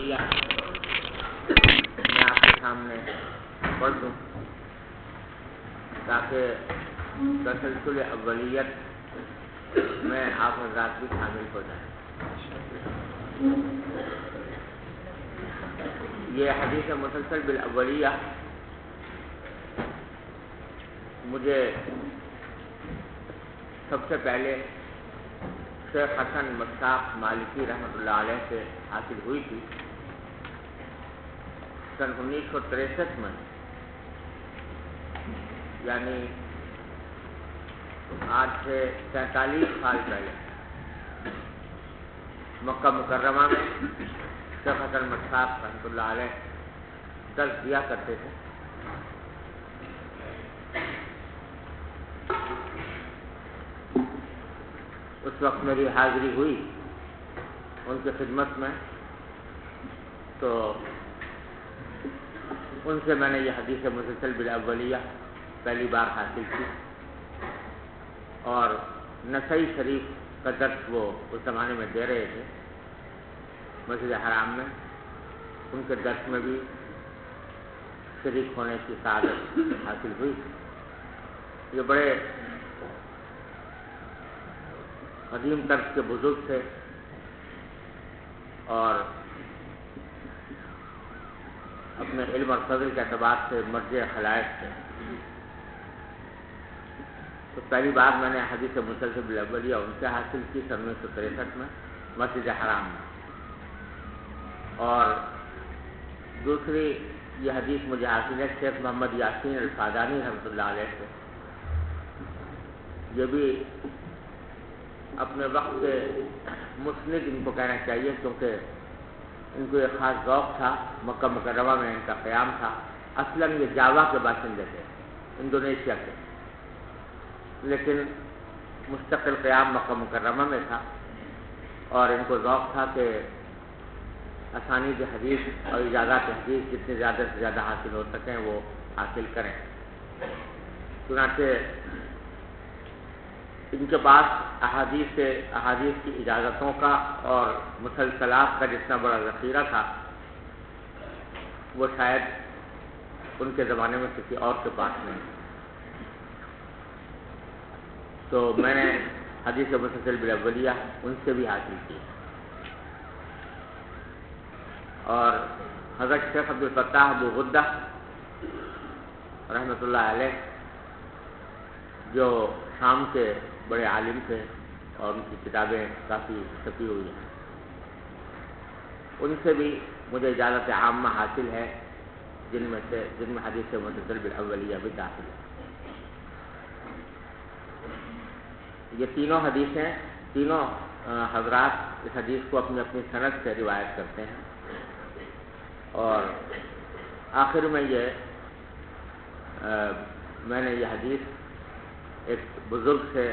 الاولیہ میں آپ کے سامنے پڑھ دوں تاکہ تسلسل اولیت میں آپ حضرات بھی شامل ہو جائیں۔ یہ حدیث مسلسل بالاولیہ مجھے سب سے پہلے شیخ حسن مشتاق مالکی رحمۃ اللہ علیہ سے حاصل ہوئی تھی سن 1963 میں، یعنی آج سے 43 سال پہلے مکہ مکرمہ میں شیخ حسن مشتاق رحمۃ اللہ علیہ درس دیا کرتے تھے۔ اس وقت میری حاضری ہوئی ان کی خدمت میں، تو ان سے میں نے یہ حدیث مسلسل بالاولیہ پہلی بار حاصل کی، اور نسائی شریف کا درس وہ اس زمانے میں دے رہے تھے مسجد حرام میں، ان کے درس میں بھی شریک ہونے کی سعادت حاصل ہوئی۔ یہ بڑے قدیم طرز کے بزرگ تھے اور اپنے علم اور فضل کے اعتبار سے مرجع خلائق تھے۔ تو پہلی بار میں نے حدیث مسلسل بالاولیہ ان سے حاصل کی سن 1963 میں مسجد حرام میں، اور دوسری یہ حدیث مجھے حاصل ہے شیخ محمد یاسین الفادانی رحمۃ اللہ علیہ سے۔ یہ بھی اپنے وقت کے مسند ان کو کہنا چاہیے، کیونکہ ان کو ایک خاص ذوق تھا، مکہ مکرمہ میں ان کا قیام تھا۔ اصلاً یہ جاوا کے باشندے تھے، انڈونیشیا کے، لیکن مستقل قیام مکہ مکرمہ میں تھا، اور ان کو ذوق تھا کہ اسانید حدیث اور اجازات حدیث جتنے زیادہ سے زیادہ حاصل ہو سکیں وہ حاصل کریں۔ چنانچہ ان کے پاس احادیث کی اجازتوں کا اور مسلسلات کا جتنا بڑا ذخیرہ تھا وہ شاید ان کے زمانے میں کسی اور کے پاس نہیں۔ تو میں نے حدیث مسلسل بالاولیہ ان سے بھی حاصل کی، اور حضرت شیخ عبدالفتاح ابو غدہ رحمۃ اللہ علیہ جو شام کے بڑے عالم تھے اور ان کی کتابیں کافی چھپی ہوئی ہیں، ان سے بھی مجھے اجازت عامہ حاصل ہے، جن میں حدیث مسلسل بالاولیہ بھی داخل ہے۔ یہ تینوں حدیثیں، تینوں حضرات اس حدیث کو اپنی اپنی سند سے روایت کرتے ہیں، اور آخر میں میں نے یہ حدیث ایک بزرگ سے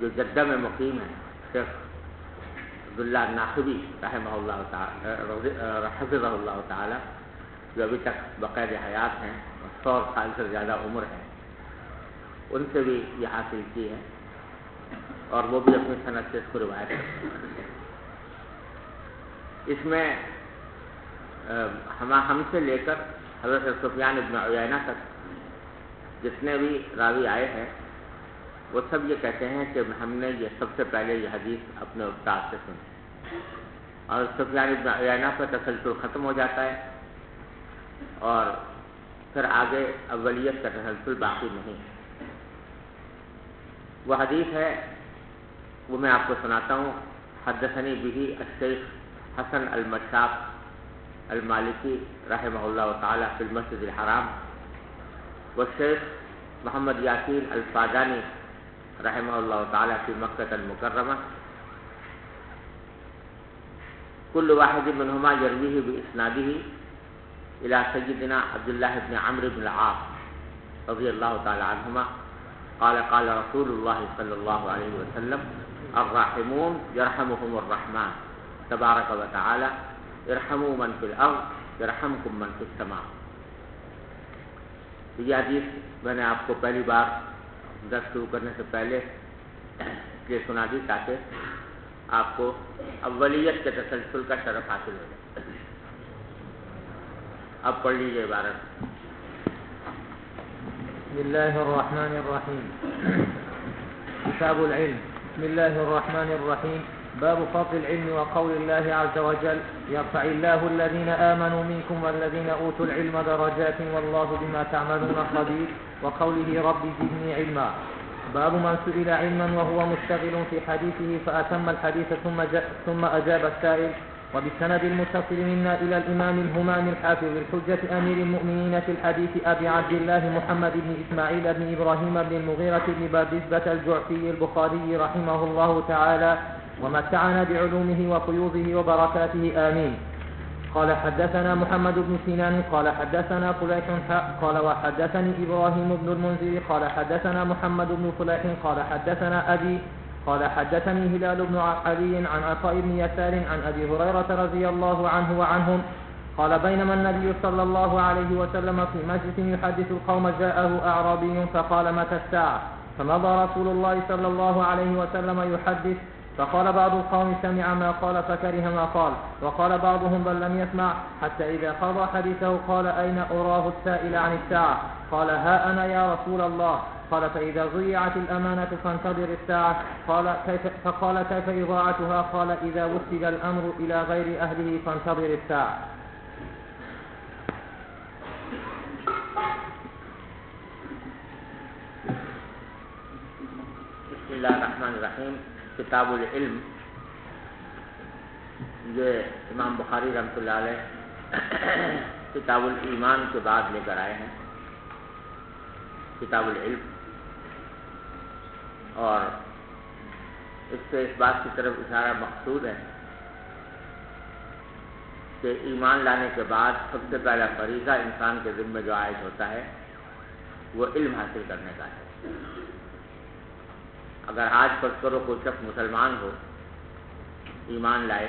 جو جدہ میں مقیم ہے، شیخ عبداللہ ناخبی رحمہ اللہ تعالی حفظہ اللہ تعالی، جو ابھی تک بقید حیات ہیں، 100 سال سے زیادہ عمر ہے، ان سے بھی یہ حاصل کی ہے، اور وہ بھی اپنی سند سے اس کو روایت کرتے ہیں۔ اس میں ہم سے لے کر حضرت سفیان ابن عیینہ تک جتنے بھی راوی آئے ہیں وہ سب یہ کہتے ہیں کہ ہم نے یہ سب سے پہلے یہ حدیث اپنے استاد سے سنی، اور سفیان ابن عیینہ پر تسلسل ختم ہو جاتا ہے، اور پھر آگے اولیت کا تسلسل باقی نہیں۔ وہ حدیث ہے، وہ میں آپ کو سناتا ہوں۔ حدثنی بہ الشیخ حسن المشتاق المالکی رحمہ اللہ تعالی فی المسجد الحرام، والشیخ محمد یاسین الفادانی رحمہ اللہ تعالی فی مکہ المکرمہ، کل واحد منہما یرویہ باسنادہ الی سیدنا عبداللہ بن عمرو بن العاص رضی اللہ تعالی عنہما قال قال رسول اللہ صلی اللہ علیہ وسلم الراحمون یرحمهم الرحمن تبارک و تعالی ارحموا من فی الارض یرحمکم من فی السماء۔ یہ حدیث میں نے آپ کو پہلی بار درس شروع کرنے سے پہلے یہ سنا دی تاکہ آپ کو اولیت کے تسلسل کا شرف حاصل ہو جائے۔ اب پڑھ لیجیے عبارت. بسم الله الرحمن الرحيم. كتاب العلم. بسم الله الرحمن الرحيم. باب فضل العلم وقول الله عز وجل يرفع الله الذين آمنوا منكم والذين أوتوا العلم درجات والله بما تعملون خبير وقوله رب زدني علما. باب من سئل علما وهو مشتغل في حديثه فأتم الحديث ثم أجاب السائل. وبالسند المتصل منا إلى الإمام الهمام الحافظ الحجة أمير المؤمنين في الحديث أبي عبد الله محمد بن إسماعيل بن إبراهيم بن المغيرة بن بردزبة الجعفي البخاري رحمه الله تعالى ومتعنا بعلومه وفيوضه وبركاته آمين. قال حدثنا محمد بن سنان قال حدثنا فليح قال وحدثني إبراهيم بن المنذر قال حدثنا محمد بن فليح قال حدثنا أبي قال حدثني هلال بن علي عن عطاء بن يسار عن أبي هريرة رضي الله عنه وعنهم قال بينما النبي صلى الله عليه وسلم في مجلس يحدث القوم جاءه أعرابي فقال متى الساعة فمضى رسول الله صلى الله عليه وسلم يحدث فقال بعض القوم سمع ما قال فكره ما قال وقال بعضهم بل لم يسمع حتى إذا قضى حديثه قال أين أراه السائل عن الساعة قال ها أنا يا رسول الله قال فإذا ضيعت الأمانة فانتظر الساعة فقال كيف إضاعتها قال إذا وسد الأمر إلى غير أهله فانتظر الساعة. بسم اللہ الرحمن الرحیم. کتاب العلم یہ امام بخاری رحمۃ اللہ علیہ کتاب الایمان کے بعد لے کر آئے ہیں کتاب العلم، اور اس سے اس بات کی طرف اشارہ مقصود ہے کہ ایمان لانے کے بعد سب سے پہلا فریضہ انسان کے ذمہ جو عائد ہوتا ہے وہ علم حاصل کرنے کا ہے. اگر آج فرض کرو کوئی شخص مسلمان ہو، ایمان لائے،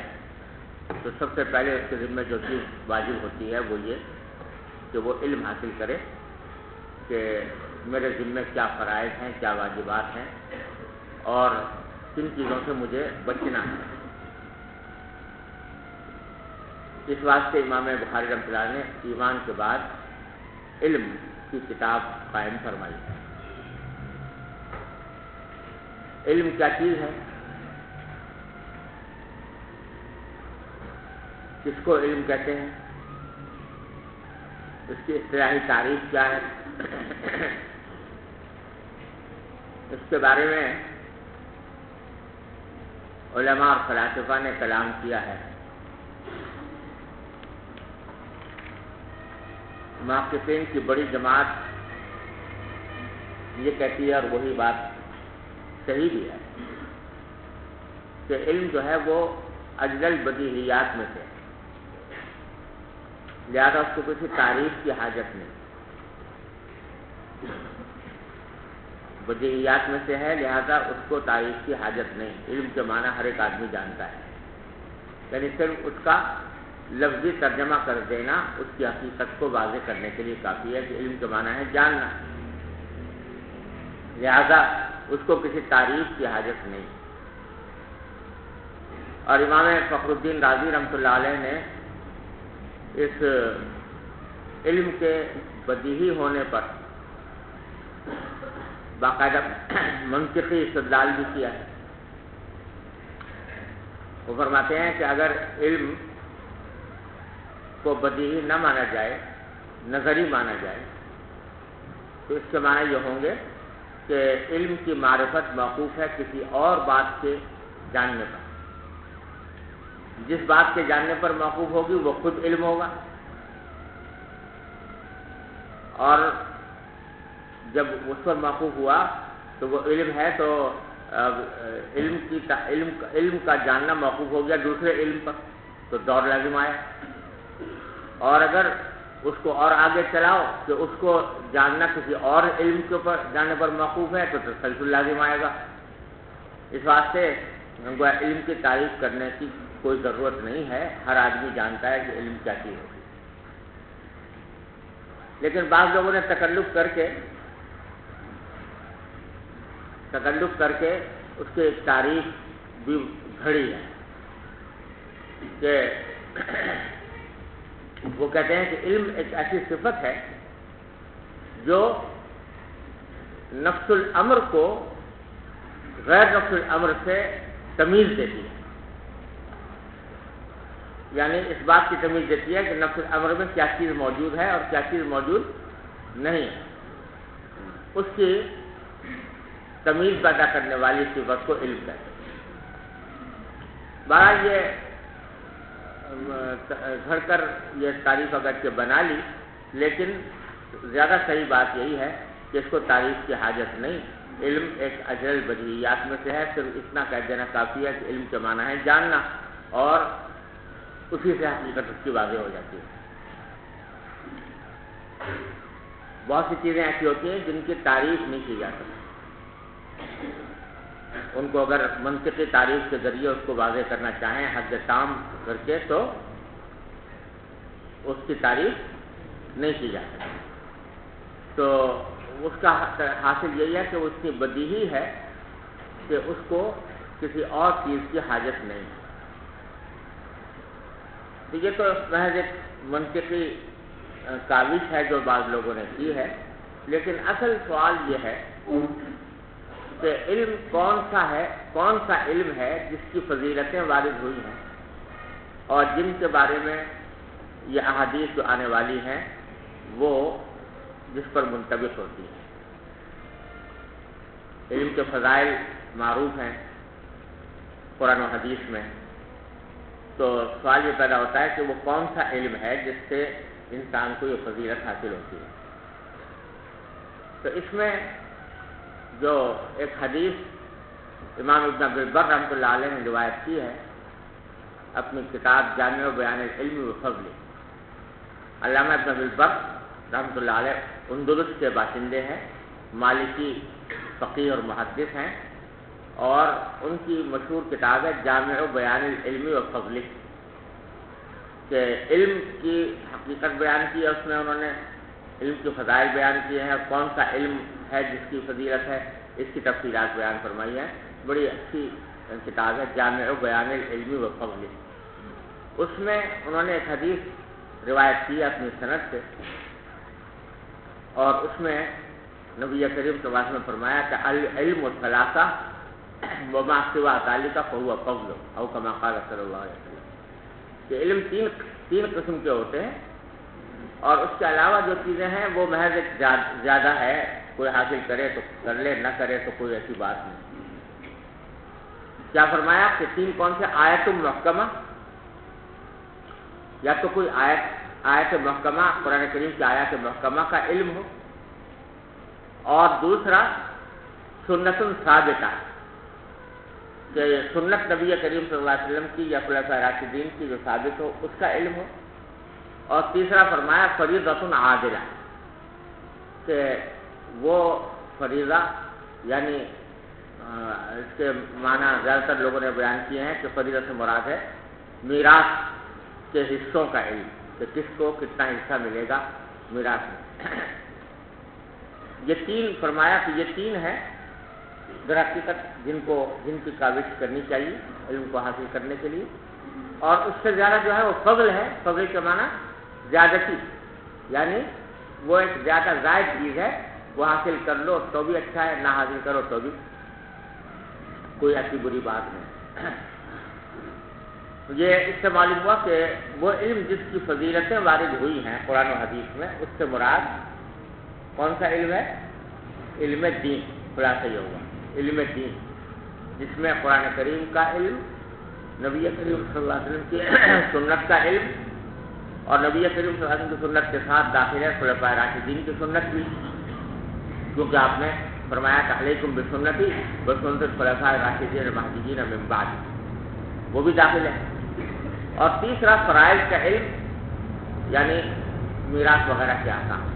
تو سب سے پہلے اس کے ذمہ جو چیز واجب ہوتی ہے وہ یہ کہ وہ علم حاصل کرے کہ میرے ذمہ کیا فرائض ہیں، کیا واجبات ہیں اور کن چیزوں سے مجھے بچنا ہے. اس واسطے امام بخاری رحمۃ اللہ نے ایمان کے بعد علم کی کتاب قائم فرمائی. علم کیا چیز ہے؟ کس کو علم کہتے ہیں؟ اس کی اصطلاحی تعریف کیا ہے؟ اس کے بارے میں علماء اور فلاسفہ نے کلام کیا ہے. محققین کی بڑی جماعت یہ کہتی ہے، اور وہی بات صحیح بھی ہے، کہ علم جو ہے وہ اجل البدیہیات میں سے، لہذا اس کو کسی تعریف کی حاجت نہیں. بدیہیات میں سے ہے، لہذا اس کو تعریف کی حاجت نہیں. علم کے معنی ہر ایک آدمی جانتا ہے، یعنی صرف اس کا لفظی ترجمہ کر دینا اس کی حقیقت کو واضح کرنے کے لیے کافی ہے کہ علم کے معنی ہے جاننا، لہذا اس کو کسی تعریف کی حاجت نہیں. اور امام فخر الدین رازی رحمۃ اللہ علیہ نے اس علم کے بدیہی ہونے پر باقاعدہ منطقی استدلال بھی کیا ہے. وہ فرماتے ہیں کہ اگر علم کو بدیہی نہ مانا جائے، نظری مانا جائے، تو اس کے معنی یہ ہوں گے کہ علم کی معرفت موقوف ہے کسی اور بات کے جاننے پر. جس بات کے جاننے پر موقوف ہوگی وہ خود علم ہوگا، اور جب اس پر موقوف ہوا تو وہ علم ہے، تو علم کا جاننا موقوف ہو گیا دوسرے علم پر، تو دور لازم آیا. اور اگر اس کو اور آگے چلاؤ کہ اس کو جاننا کسی اور علم کے اوپر جاننے پر موقوف ہے تو تسلسل لازم آئے گا. اس واسطے علم کی تعریف کرنے کی کوئی ضرورت نہیں ہے، ہر آدمی جانتا ہے کہ علم کیا چیز ہے. لیکن بعض لوگوں نے تکلف کر کے اس کی ایک تعریف بھی گھڑی ہے کہ وہ کہتے ہیں کہ علم ایک ایسی صفت ہے جو نفس الامر کو غیر نفس الامر سے تمیز دیتی ہے، یعنی اس بات کی تمیز دیتی ہے کہ نفس الامر میں کیا چیز موجود ہے اور کیا چیز موجود نہیں ہے، اس کی تمیز پیدا کرنے والی صفت کو علم کہتے ہیں۔ بہرحال یہ گھڑ کر یہ تعریف اگرچہ بنا لی، لیکن زیادہ صحیح بات یہی ہے کہ اس کو تعریف کی حاجت نہیں، علم ایک اجل بدیہیات میں سے ہے، صرف اتنا کہہ دینا کافی ہے کہ علم کے معنی ہے جاننا، اور اسی سے حقیقت اس کی واضح ہو جاتی ہے۔ بہت سی چیزیں ایسی ہوتی ہیں جن کی تعریف نہیں کی جا سکتی، ان کو اگر منطقی تعریف کے ذریعے اس کو واضح کرنا چاہیں حد تام کر کے تو اس کی تعریف نہیں کی جا سکتی، تو اس کا حاصل یہی ہے کہ وہ اتنی بدیہی ہے کہ اس کو کسی اور چیز کی حاجت نہیں ہے۔ یہ تو محض ایک منطقی کاوش ہے جو بعض لوگوں نے کی ہے، لیکن اصل سوال یہ ہے کہ علم کون سا علم ہے جس کی فضیلتیں وارد ہوئی ہیں اور جن کے بارے میں یہ احادیث جو آنے والی ہیں وہ جس پر منطبق ہوتی ہیں۔ علم کے فضائل معروف ہیں قرآن و حدیث میں، تو سوال یہ پیدا ہوتا ہے کہ وہ کون سا علم ہے جس سے انسان کو یہ فضیلت حاصل ہوتی ہے۔ تو اس میں جو ایک حدیث امام ابن عبد البر رحمۃ اللہ علیہ نے روایت کی ہے اپنی کتاب جامع بیان العلم و فضل، علامہ ابن عبد البر رحمۃ اللہ علیہ اندلس کے باشندے ہیں، مالکی فقیہ اور محدث ہیں، اور ان کی مشہور کتاب ہے جامع بیان العلم و فضل، کہ علم کی حقیقت بیان کی ہے، اس میں انہوں نے علم کے فضائل بیان کیے ہیں، کون سا علم ہے جس کی فضیلت ہے اس کی تفصیلات بیان فرمائی ہیں۔ بڑی اچھی کتاب ہے جامع بیان العلم و فضل۔ اس میں انہوں نے ایک حدیث روایت کی اپنی سند سے، اور اس میں نبی کریم صلی اللہ علیہ وسلم نے فرمایا کہ العلم ثلاثہ وما سوا ذلک فهو فضل، او کما قال صلی اللہ علیہ وسلم، کہ علم تین قسم کے ہوتے ہیں، اور اس کے علاوہ جو چیزیں ہیں وہ محض ایک زیادہ ہے، کوئی حاصل کرے تو کر لے، نہ کرے تو کوئی ایسی بات نہیں۔ کیا فرمایا کہ تین کون سے؟ آیت محکمہ، یا تو کوئی آیت محکمہ قرآن کریم کی آیات محکمہ کا علم ہو، اور دوسرا سنت ثابتہ، کہ سنت نبی کریم صلی اللہ علیہ وسلم کی یا خلفاء راشدین کی جو ثابت ہو اس کا علم ہو، اور تیسرا فرمایا فریضۃ عادلہ، کہ وہ فریضہ، یعنی اس کے معنی زیادہ تر لوگوں نے بیان کیے ہیں کہ فریضہ سے مراد ہے میراث کے حصوں کا علم، کہ کس کو کتنا حصہ ملے گا میراث میں۔ یہ تین فرمایا کہ یہ تین ہیں در حقیقت جن کی کاوش کرنی چاہیے علم کو حاصل کرنے کے لیے، اور اس سے زیادہ جو ہے وہ فضل ہے۔ فضل کے معنی زیادتی، یعنی وہ ایک زیادہ زائد چیز ہے، وہ حاصل کر لو تو بھی اچھا ہے، نہ حاصل کرو تو بھی کوئی ایسی بری بات نہیں۔ یہ اس سے معلوم ہوا کہ وہ علم جس کی فضیلتیں وارد ہوئی ہیں قرآن و حدیث میں، اس سے مراد کون سا علم ہے؟ علم دین۔ خلاصہ یہ ہوگا علم دین، جس میں قرآن کریم کا علم، نبی کریم صلی اللہ علیہ وسلم کی سنت کا علم، اور نبی کریم صلی اللہ علیہ وسلم کی سنت کے ساتھ داخل ہے خلفاء راشدین کی سنت بھی، کیونکہ آپ نے فرمایا کہ علیکم بسنتی وسنت الخلفاء الراشدین المہدیین من بعد، وہ بھی داخل ہے۔ اور تیسرا فرائض کا علم، یعنی میراث وغیرہ کے احکام۔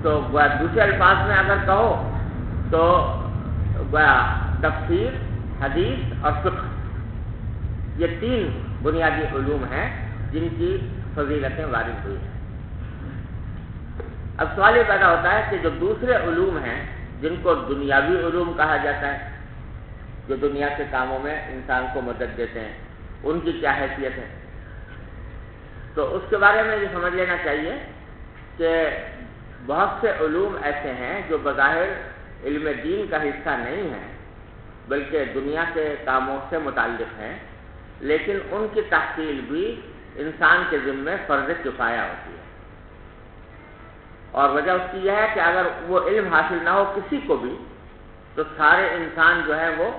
تو دوسرے الفاظ میں اگر کہو تو تفسیر، حدیث اور فقہ، یہ تین بنیادی علوم ہیں جن کی فضیلتیں وارد ہوئی ہیں۔ اب سوال یہ پیدا ہوتا ہے کہ جو دوسرے علوم ہیں جن کو دنیاوی علوم کہا جاتا ہے، جو دنیا کے کاموں میں انسان کو مدد دیتے ہیں، ان کی کیا حیثیت ہے؟ تو اس کے بارے میں یہ سمجھ لینا چاہیے کہ بہت سے علوم ایسے ہیں جو بظاہر علم دین کا حصہ نہیں ہیں بلکہ دنیا کے کاموں سے متعلق ہیں، لیکن ان کی تحصیل بھی انسان کے ذمے فرض کفایہ ہوتی ہے، اور وجہ اس کی یہ ہے کہ اگر وہ علم حاصل نہ ہو کسی کو بھی تو سارے انسان جو ہے وہ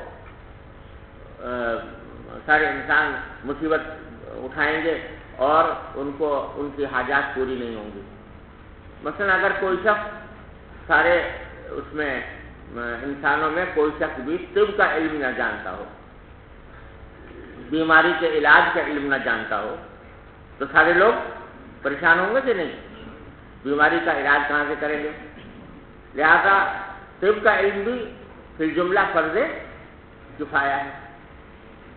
سارے انسان مصیبت اٹھائیں گے اور ان کو ان کی حاجات پوری نہیں ہوں گی۔ مثلا اگر کوئی شخص سارے اس میں انسانوں میں کوئی شخص بھی طب کا علم نہ جانتا ہو، بیماری کے علاج کا علم نہ جانتا ہو، تو سارے لوگ پریشان ہوں گے کہ نہیں؟ بیماری کا علاج کہاں سے کریں گے؟ لہذا طب کا علم بھی فی الجملہ فرض کفایہ ہے،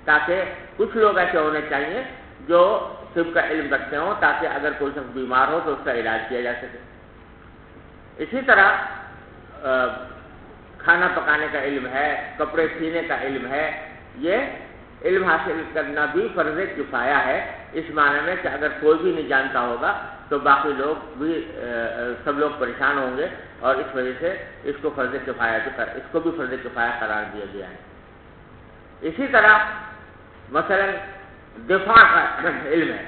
تاکہ کچھ لوگ ایسے ہونے چاہیے جو طب کا علم رکھتے ہوں تاکہ اگر کوئی شخص بیمار ہو تو اس کا علاج کیا جا سکے۔ اسی طرح کھانا پکانے کا علم ہے، کپڑے سینے کا علم ہے، یہ علم حاصل کرنا بھی فرض کفایہ ہے، اس معنی میں کہ اگر کوئی بھی نہیں جانتا ہوگا تو باقی لوگ بھی سب لوگ پریشان ہوں گے، اور اس وجہ سے اس کو فرض کفایہ اس کو بھی فرض کفایہ قرار دیا گیا ہے۔ اسی طرح مثلا دفاع کا علم ہے،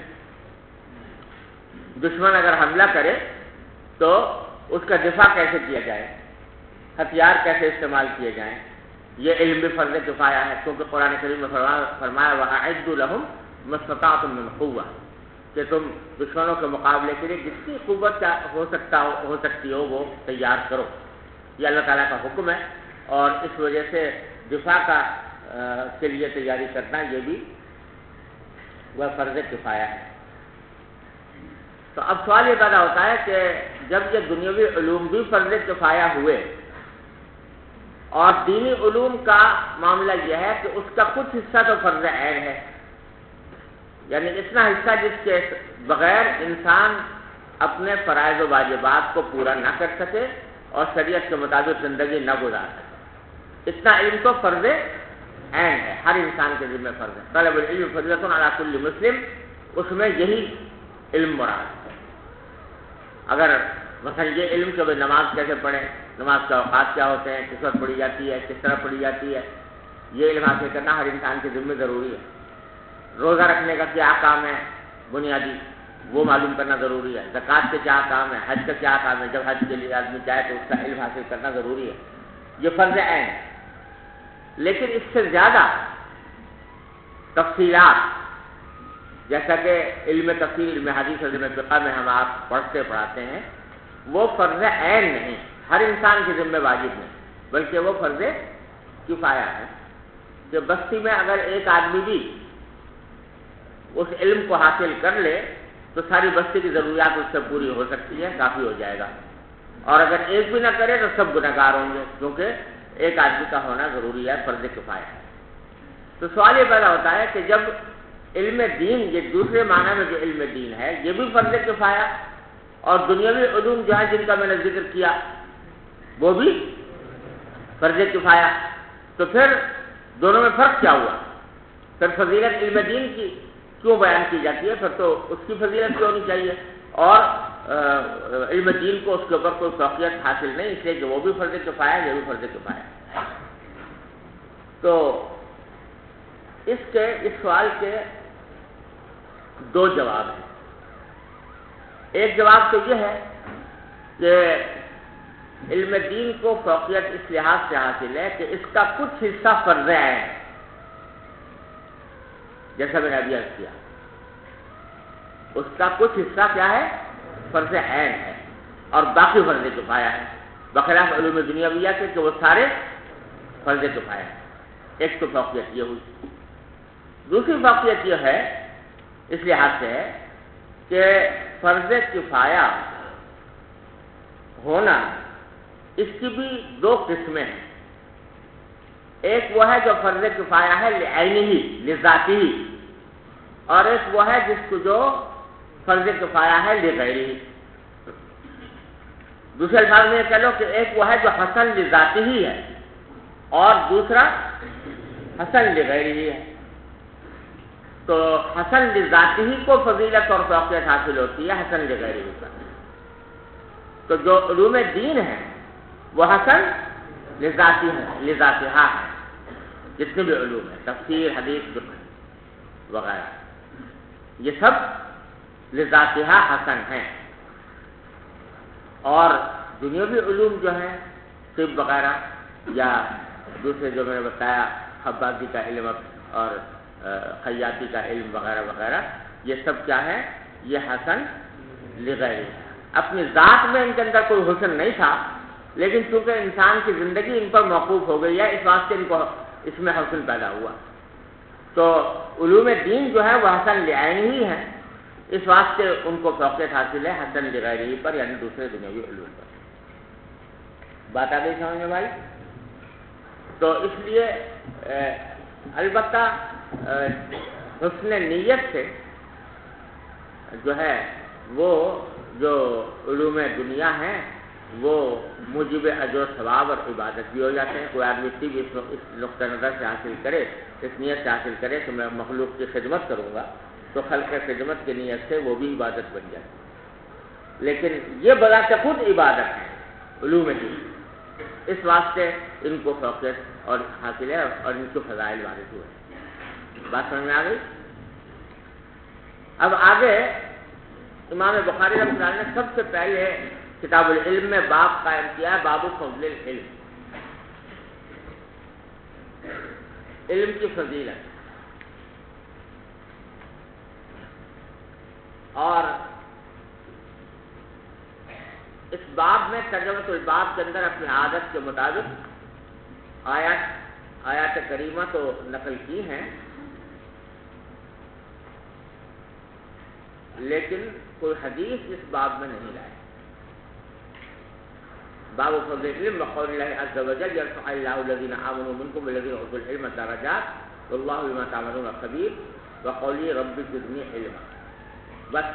دشمن اگر حملہ کرے تو اس کا دفاع کیسے کیا جائے، ہتھیار کیسے استعمال کیے جائیں، یہ علم بھی فرض کفایہ ہے، کیونکہ قرآن کریم میں فرمایا وَأَعِدُّوا لَهُمْ مَا اسْتَطَعْتُم مِّن قُوَّةٍ، کہ تم دشمنوں کے مقابلے کے لیے جتنی قوت ہو سکتی ہو وہ تیار کرو۔ یہ اللہ تعالیٰ کا حکم ہے، اور اس وجہ سے دفاع کے لیے تیاری کرنا یہ بھی وہ فرض کفایہ ہے۔ تو اب سوال یہ پیدا ہوتا ہے کہ جب یہ دنیاوی علوم بھی فرض کفایہ ہوئے اور دینی علوم کا معاملہ یہ ہے کہ اس کا کچھ حصہ تو فرض عین ہے، یعنی اتنا حصہ جس کے بغیر انسان اپنے فرائض و واجبات کو پورا نہ کر سکے اور شریعت کے مطابق زندگی نہ گزار سکے، اتنا علم تو فرض عین ہے، ہر انسان کے ذمہ فرض ہے۔ طلب العلم فریضۃ علی کل مسلم، اس میں یہی علم مراد ہے۔ اگر مثلا یہ علم کہ بھائی نماز کیسے پڑھیں، نماز کے اوقات کیا ہوتے ہیں، کس وقت پڑھی جاتی ہے، کس طرح پڑھی جاتی ہے، یہ علم حاصل کرنا ہر انسان کے ذمہ ضروری ہے۔ روزہ رکھنے کا کیا احکام ہے بنیادی، وہ معلوم کرنا ضروری ہے۔ زکوٰۃ کے کیا احکام ہے، حج کا کیا احکام ہے، جب حج کے لیے آدمی جائے تو اس کا علم حاصل کرنا ضروری ہے، یہ فرض عین ہے۔ لیکن اس سے زیادہ تفصیلات، جیسا کہ علم تفصیل، علم حدیث اور علم فقہ میں ہم آپ پڑھاتے ہیں، وہ فرض عین نہیں، ہر انسان کے ذمہ واجب نہیں، بلکہ وہ فرض کفایہ ہے کہ بستی میں اگر ایک آدمی بھی اس علم کو حاصل کر لے تو ساری بستی کی ضروریات اس سے پوری ہو سکتی ہے، کافی ہو جائے گا، اور اگر ایک بھی نہ کرے تو سب گنہگار ہوں گے، کیونکہ ایک آدمی کا ہونا ضروری ہے، فرض کفایہ ہے۔ تو سوال یہ پیدا ہوتا ہے کہ جب علم دین، یہ دوسرے معنی میں جو علم دین ہے یہ بھی فرض کفایہ، اور دنیاوی علوم جو ہیں جن کا میں نے ذکر کیا وہ بھی فرض کفایہ، تو پھر دونوں میں فرق کیا ہوا؟ پھر فضیلت علم دین کی کیوں بیان کی جاتی ہے؟ پھر تو اس کی فضیلت کیوں ہونی چاہیے، اور علم دین کو اس کے اوپر کوئی فوقیت حاصل نہیں، اس لیے کہ وہ بھی فرض کفایہ ہے، یہ بھی فرض کفایہ ہے۔ تو اس سوال کے دو جواب ہیں۔ ایک جواب تو یہ ہے کہ علم دین کو فوقیت اس لحاظ سے حاصل ہے کہ اس کا کچھ حصہ فرض ہے، جیسا میں نے ابھی عرض کیا، اس کا کچھ حصہ کیا ہے؟ فرض عین ہے، اور باقی فرض کفایہ ہے، بخلاف علوم دنیاویہ کے کہ وہ سارے فرض کفایہ ہے۔ ایک تو فوقیت یہ ہوئی۔ دوسری فوقیت یہ ہے اس لحاظ سے ہے کہ فرض کفایہ ہونا اس کی بھی دو قسمیں ہیں۔ ایک وہ ہے جو فرض کفایہ ہے لعینہ، لذاتی، اور ایک وہ ہے جس کو جو فرض کفایہ ہے لغیرہ۔ دوسرے الفاظ میں یہ کہہ لو کہ ایک وہ ہے جو حسن لذاتی ہی ہے اور دوسرا حسن لغیرہ ہے۔ تو حسن لذاتی ہی کو فضیلت اور فوقیت حاصل ہوتی ہے حسن لغیرہ پر. تو جو علوم دین ہیں وہ حسن لذاتی ہیں، لذاتہا ہے. جتنے بھی علوم ہیں، تفسیر، حدیث، فقہ وغیرہ، یہ سب لذاتہا حسن ہیں. اور دنیاوی علوم جو ہیں طب وغیرہ یا دوسرے جو میں نے بتایا خبازی کا علم اور خیاطی کا علم وغیرہ وغیرہ، یہ سب کیا ہے؟ یہ حسن لغیرہ. اپنی ذات میں ان کے اندر کوئی حسن نہیں تھا، لیکن چونکہ انسان کی زندگی ان پر موقوف ہو گئی ہے، اس واسطے ان کو اس میں حسن پیدا ہوا. تو علوم دین جو ہے وہ حسن لعین ہی ہے، اس واسطے ان کو فوقیت حاصل ہے حسن لغیرہ پر، یعنی دوسرے دنیاوی علوم پر. بات آ گئی سمجھ میں بھائی؟ تو اس لیے البتہ حسن نیت سے جو ہے وہ جو علوم دنیا ہیں وہ موجب اجر و ثواب اور عبادت بھی ہو جاتے ہیں. کوئی آدمی بھی اس نقطہ نظر سے حاصل کرے، اس نیت سے حاصل کرے کہ میں مخلوق کی خدمت کروں گا، تو خلق خدمت کی نیت سے وہ بھی عبادت بن جاتی ہے. لیکن یہ بذات خود عبادت ہے علوم دین، اس واسطے ان کو فوقیت اور حاصل ہے اور ان کو فضائل وارد ہوئے. بات سمجھ میں آ گئی؟ اب آگے امام بخاری رحمۃ اللہ نے سب سے پہلے کتاب العلم میں باب قائم کیا ہے، باب فضل العلم، علم کی فضیلت. اور اس باب میں ترجمۃ الباب کے اندر اپنی عادت کے مطابق آیات کریمہ تو نقل کی ہیں، لیکن کوئی حدیث اس باب میں نہیں لائے. باب فضل العلم وقول اللہ عز وجل یرفع اللہ الذین آمنوا منکم والذین اوتوا العلم درجات واللہ بما تعملون خبیر وقولی رب زدنی علما. بس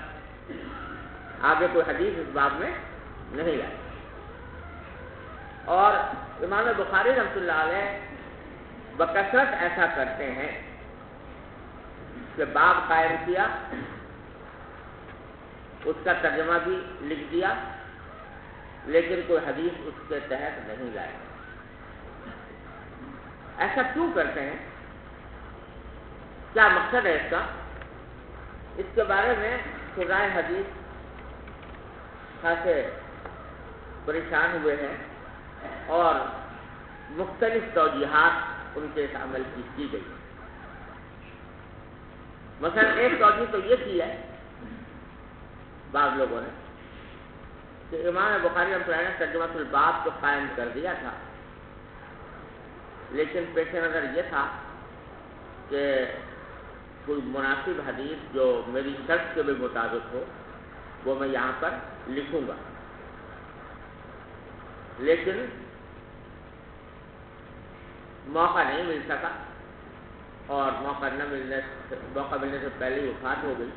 آگے کوئی حدیث اس باب میں نہیں لائے. اور امام بخاری رحمۃ اللہ علیہ بکثرت ایسا کرتے ہیں کہ باب قائم کیا، اس کا ترجمہ بھی لکھ دیا، لیکن کوئی حدیث اس کے تحت نہیں لائے. ایسا کیوں کرتے ہیں؟ کیا مقصد ہے اس کا؟ اس کے بارے میں قراء حدیث خاصے پریشان ہوئے ہیں اور مختلف توجیحات ان کے اس عمل کی گئی. مثلا ایک توجیہ تو یہ کی ہے بعض لوگوں نے کہ امام بخاری رحمۃ اللہ نے ترجمۃ الباب کو قائم کر دیا تھا، لیکن پیش نظر یہ تھا کہ کوئی مناسب حدیث جو میری شرط کے بھی مطابق ہو وہ میں یہاں پر لکھوں گا. لیکن موقع نہیں مل سکا، اور موقع ملنے سے پہلے ہی وفات ہو گئی،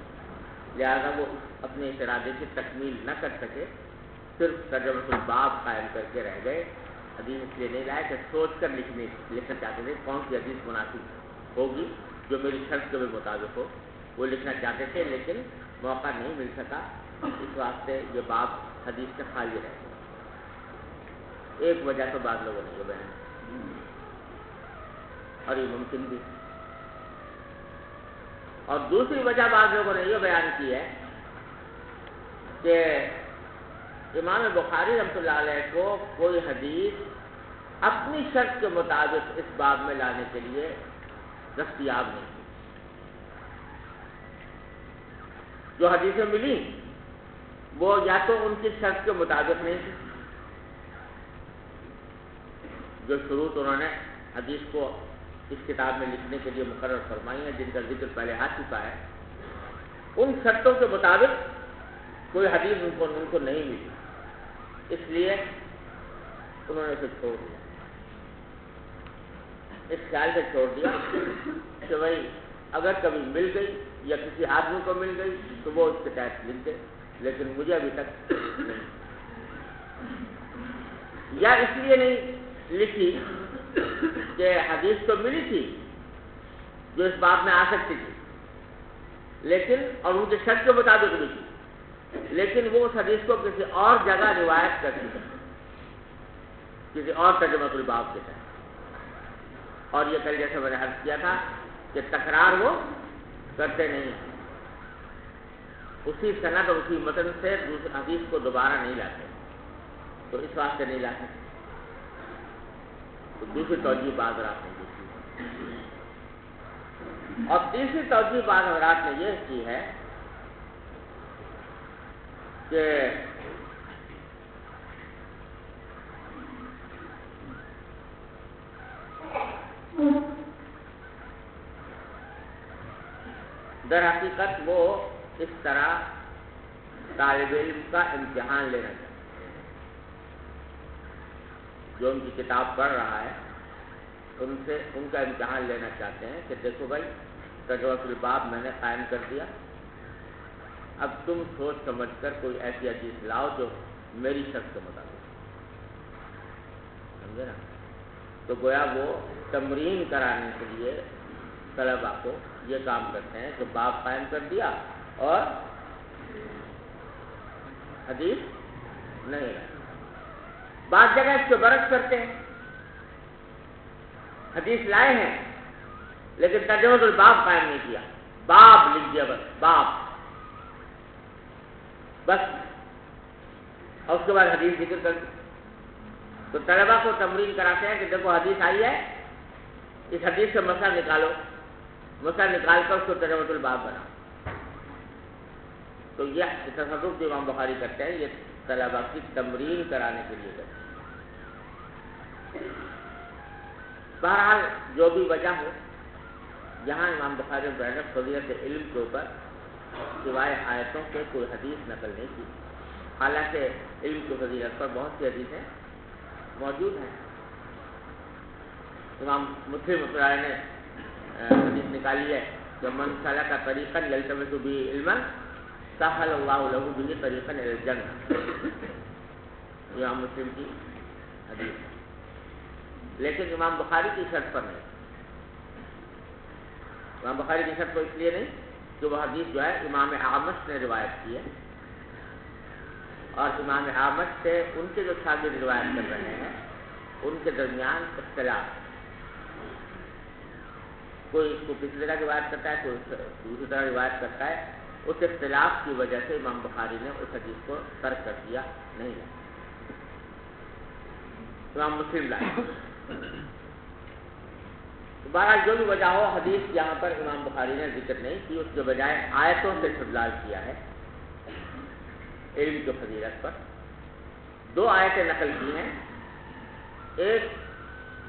لہذا وہ اپنے اس ارادے کی تکمیل نہ کر سکے، صرف ترجمۃ الباب قائم کر کے رہ گئے. حدیث اس لیے نہیں لائے کہ سوچ کر لکھنا چاہتے تھے کون سی حدیث مناسب ہوگی جو میری شرط کے بھی مطابق ہو، وہ لکھنا چاہتے تھے، لیکن موقع نہیں مل سکا، اس واسطے یہ باب حدیث سے خالی رہ گیا. ایک وجہ تو بعض لوگوں نے یہ بیان اور یہ ممکن بھی. اور دوسری وجہ بعض لوگوں نے یہ بیان کی ہے کہ امام بخاری رحمۃ اللہ علیہ کو کوئی حدیث اپنی شرط کے مطابق اس باب میں لانے کے لیے دستیاب نہیں تھی. جو حدیثیں ملی وہ یا تو ان کی شرط کے مطابق نہیں تھی، جو شروط انہوں نے حدیث کو اس کتاب میں لکھنے کے لیے مقرر فرمائی ہیں، جن کا ذکر پہلے آ چکا ہے، ان شرطوں کے مطابق کوئی حدیث ان کو نہیں ملی، اس لیے انہوں نے اسے چھوڑ دیا. اس خیال سے چھوڑ دیا کہ بھائی اگر کبھی مل گئی یا کسی آدمی کو مل گئی تو وہ اس کے تحت لکھ دے، لیکن مجھے ابھی تک نہیں. یا اس لیے نہیں لکھی کہ حدیث تو ملی تھی جو اس باب میں آ سکتی تھی، لیکن اور ان کے شرط کے مطابق بھی کی، لیکن وہ اس حدیث کو کسی اور جگہ روایت کرتی ہے، کسی اور ترجمۃ الباب کے تحت. اور یہ کل جیسے میں نے عرض کیا تھا کہ تکرار وہ کرتے نہیں ہیں، اسی سند اور اسی متن سے دوسری حدیث کو دوبارہ نہیں لاتے، تو اس واسطے نہیں لاتے. تو دوسری توجہ بعض حضرات نے یہ کی. اور تیسری توجہ بعض حضرات نے یہ کی ہے کہ در حقیقت وہ اس طرح طالب علم کا امتحان لینا چاہتے ہیں، جو ان کی کتاب پڑھ رہا ہے ان کا امتحان لینا چاہتے ہیں کہ دیکھو بھائی ترجمۃ الباب میں نے قائم کر دیا، اب تم سوچ سمجھ کر کوئی ایسی حدیث لاؤ جو میری شرط کے مطابق، سمجھے نا. تو گویا وہ تمرین کرانے کے لیے طلباء کو یہ کام کرتے ہیں کہ باب قائم کر دیا اور حدیث نہیں لائے. بعض جگہ اس کے برعکس کرتے ہیں، حدیث لائے ہیں لیکن ترجمۃ الباب قائم نہیں کیا، باب لکھ دیا، بس باب بس، اور اس کے بعد حدیث ذکر کر دی. تو طلباء کو تمرین کراتے ہیں کہ دیکھو حدیث آئی ہے، اس حدیث سے مسئلہ نکالو، مسئلہ نکال کر اس کو ترجمۃ الباب بناؤ. تو یہ تصرف جو امام بخاری کرتے ہیں یہ طلباء کی تمرین کرانے کے لیے کرتے ہیں. بہرحال جو بھی وجہ ہو، یہاں امام بخاری نے فضیلت علم کے اوپر سوائے آیتوں کے کوئی حدیث نقل نہیں کی، حالانکہ علم کی فضیلت پر بہت سی حدیثیں موجود ہیں. امام مسلم نے حدیث نکالی ہے کہ من سلک طریقا یلتمس به علما سہل اللہ لہ به طریقا الی الجنہ، امام مسلم کی حدیث ہے، لیکن امام بخاری کی شرط پر نہیں. امام بخاری کی شرط پر اس لیے نہیں کہ وہ حدیث جو ہے امام اعمش نے روایت کی ہے، اور امام اعمش سے ان کے جو شاگرد روایت کر رہے ہیں ان کے درمیان اختلاف، کوئی اس کو کسی طرح روایت کرتا ہے، کوئی دوسری طرح روایت کرتا ہے. اس اختلاف کی وجہ سے امام بخاری نے اس حدیث کو ترک کر دیا، نہیں لائے. امام مسلم لائے. بہرحال جو بھی وجہ ہو، حدیث یہاں پر امام بخاری نے ذکر نہیں کی، اس کے بجائے آیتوں سے استدلال کیا ہے علم کی فضیلت پر. دو آیتیں نقل کی ہیں. ایک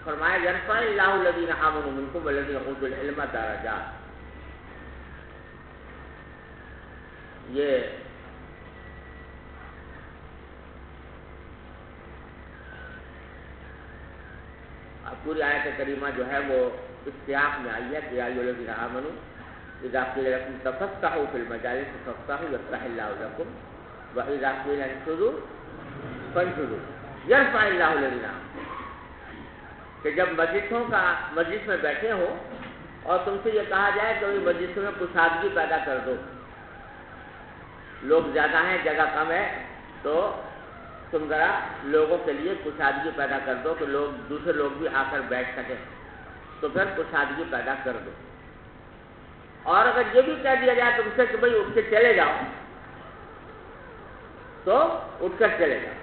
فرمایا یرفع اللہ الذین آمنوا منکم والذین اوتوا العلم درجات، یہ پوری آیت کریمہ جو ہے وہ اس سیاق میں آئی ہے کہ یا ایھا الذین آمنوا اذا قیل لکم تفصحوا فی المجالس فافصحوا یفصح اللہ لکم واذا قیل انشزوا فانشزوا یرفع اللہ الذین آمنوا، کہ جب مجلس میں بیٹھے ہو اور تم سے یہ کہا جائے کہ مجلس میں کشادگی پیدا کر دو، لوگ زیادہ ہیں جگہ کم ہے، تو تم ذرا لوگوں کے لیے کشادگی پیدا کر دو کہ دوسرے لوگ بھی آ کر بیٹھ سکیں، تو پھر کشادگی پیدا کر دو. اور اگر یہ بھی کہہ دیا جائے تم سے کہ بھئی اٹھ کے چلے جاؤ، تو اٹھ کر چلے جاؤ.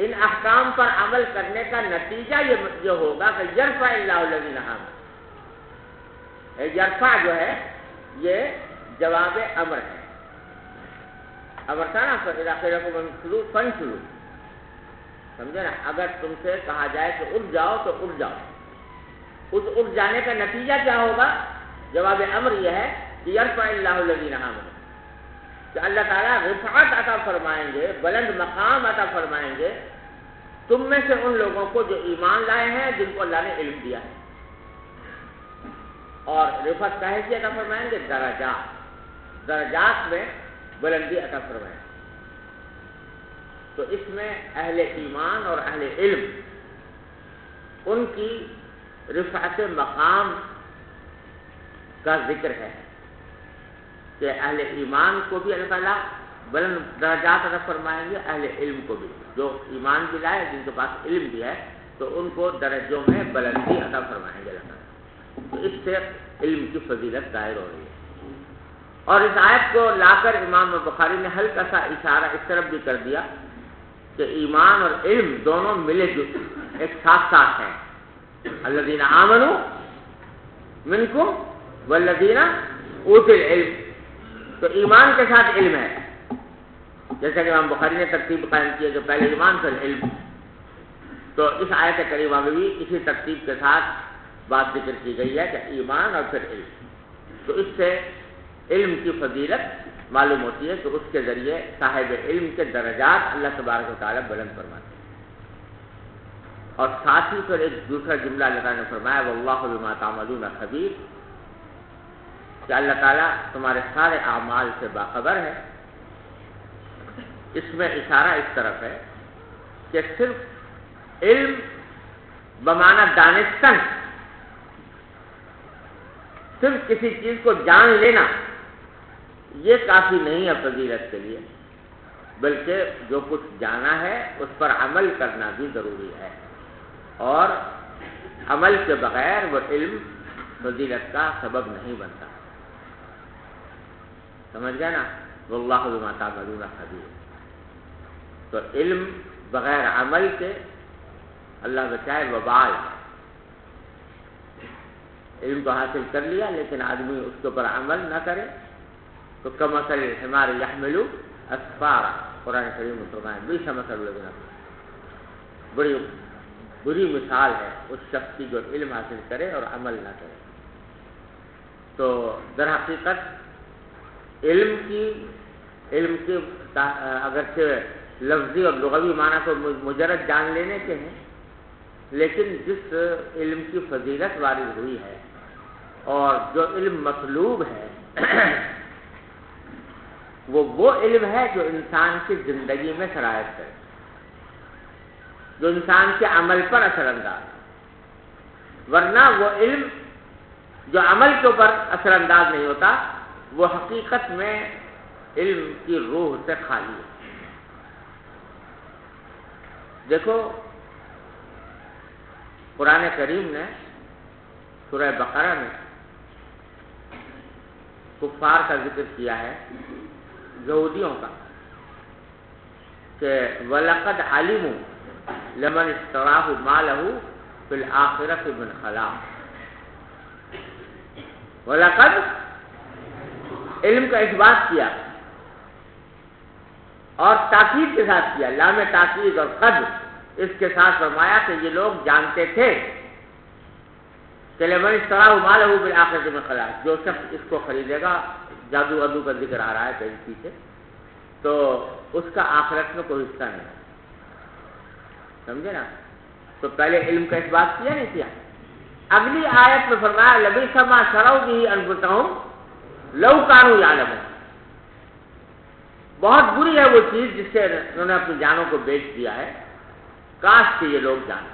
ان احکام پر عمل کرنے کا نتیجہ یہ ہوگا کہ یرفع اللہ الذین آمنوا. یرفع جو ہے یہ جواب امر ہے. امر تھا نا فإذا قیل لکم انشزوا فانشزوا، سمجھے نا. اگر تم سے کہا جائے کہ اٹھ جاؤ تو اٹھ جاؤ. اس اٹھ جانے کا نتیجہ کیا ہوگا؟ جواب امر یہ ہے کہ یرفع اللہ الذین آمنوا، کہ اللہ تعالیٰ رفعت عطا فرمائیں گے، بلند مقام عطا فرمائیں گے تم میں سے ان لوگوں کو جو ایمان لائے ہیں، جن کو اللہ نے علم دیا ہے. اور رفعت کا حیثیت عطا فرمائیں گے درجات میں بلندی عطا فرمائیں. تو اس میں اہل ایمان اور اہل علم ان کی رفعت مقام کا ذکر ہے کہ اہل ایمان کو بھی اللہ تعالیٰ بلند درجات عطا فرمائیں گے، اہل علم کو بھی، جو ایمان بھی لائے جن کے پاس علم بھی ہے تو ان کو درجوں میں بلندی عطا فرمائیں گے اللہ تعالیٰ۔ تو اس سے علم کی فضیلت ظاہر ہو رہی ہے۔ اور اس آیت کو لا کر امام بخاری نے ہلکا سا اشارہ اس طرف بھی کر دیا کہ ایمان اور علم دونوں ملے جلے ایک ساتھ ساتھ ہیں۔ الذین آمنوا منکم والذین اوتوا العلم، تو ایمان کے ساتھ علم ہے، جیسا کہ امام بخاری نے ترتیب قائم کی ہے کہ پہلے ایمان پھر علم، تو اس آیت کریمہ میں بھی اسی ترتیب کے ساتھ بات ذکر کی گئی ہے کہ ایمان اور پھر علم۔ تو اس سے علم کی فضیلت معلوم ہوتی ہے کہ اس کے ذریعے صاحب علم کے درجات اللہ تبارک و تعالیٰ بلند فرماتے ہیں۔ اور ساتھ ہی پھر ایک دوسرا جملہ اللہ تعالیٰ نے فرمایا واللہ بما تعملون خبیر، کہ اللہ تعالیٰ تمہارے سارے اعمال سے باخبر ہے۔ اس میں اشارہ اس طرف ہے کہ صرف علم بمعنی دانستن، صرف کسی چیز کو جان لینا یہ کافی نہیں ہے فضیلت کے لیے، بلکہ جو کچھ جانا ہے اس پر عمل کرنا بھی ضروری ہے، اور عمل کے بغیر وہ علم فضیلت کا سبب نہیں بنتا۔ سمجھ گئے نا؟ واللہ بما تعملون خبیر۔ تو علم بغیر عمل کے اللہ بچائے وبال ہے۔ علم کو حاصل کر لیا لیکن آدمی اس کے اوپر عمل نہ کرے تو کمثل الحمار یحمل اسفارا، قرآن کریم میں فرمایا بئس مثل الذین، بڑی بری مثال ہے اس شخص کی جو علم حاصل کرے اور عمل نہ کرے۔ تو در حقیقت علم کی اگرچہ لفظی اور لغوی معنی کو مجرد جان لینے کے ہیں، لیکن جس علم کی فضیلت وارد ہوئی ہے اور جو علم مطلوب ہے وہ علم ہے جو انسان کی زندگی میں سرایت کرے، جو انسان کے عمل پر اثر انداز ہے۔ ورنہ وہ علم جو عمل کے اوپر اثر انداز نہیں ہوتا وہ حقیقت میں علم کی روح سے خالی ہے۔ دیکھو قرآن کریم نے سورہ بقرہ میں کفار کا ذکر کیا ہے، یہودیوں کا، کہ وَلَقَدْ عَلِمُوا لَمَنِ اشْتَرَاهُ مَا لَهُ فِي الْآخِرَةِ مِنْ خَلَاقٍ۔ وَلَقَدْ علم کا اثبات کیا اور تاکید کے ساتھ کیا، لام تاکید اور قد اس کے ساتھ فرمایا کہ یہ لوگ جانتے تھے کہ لمن اشتراہ مال ہو بالآخرۃ من خلاق، جو شخص اس کو خریدے گا، جادو ادو کا ذکر آ رہا ہے پہلے پیچھے، تو اس کا آخرت میں کوئی حصہ نہیں، سمجھے نا؟ تو پہلے علم کا اثبات کیا نہیں کیا؟ اگلی آیت میں فرمایا لبئس ما شروا به انفسهم لو كانوا يعلمون، بہت بری ہے وہ چیز جس سے انہوں نے اپنی جانوں کو بیچ دیا ہے، کاش کہ یہ لوگ جانیں۔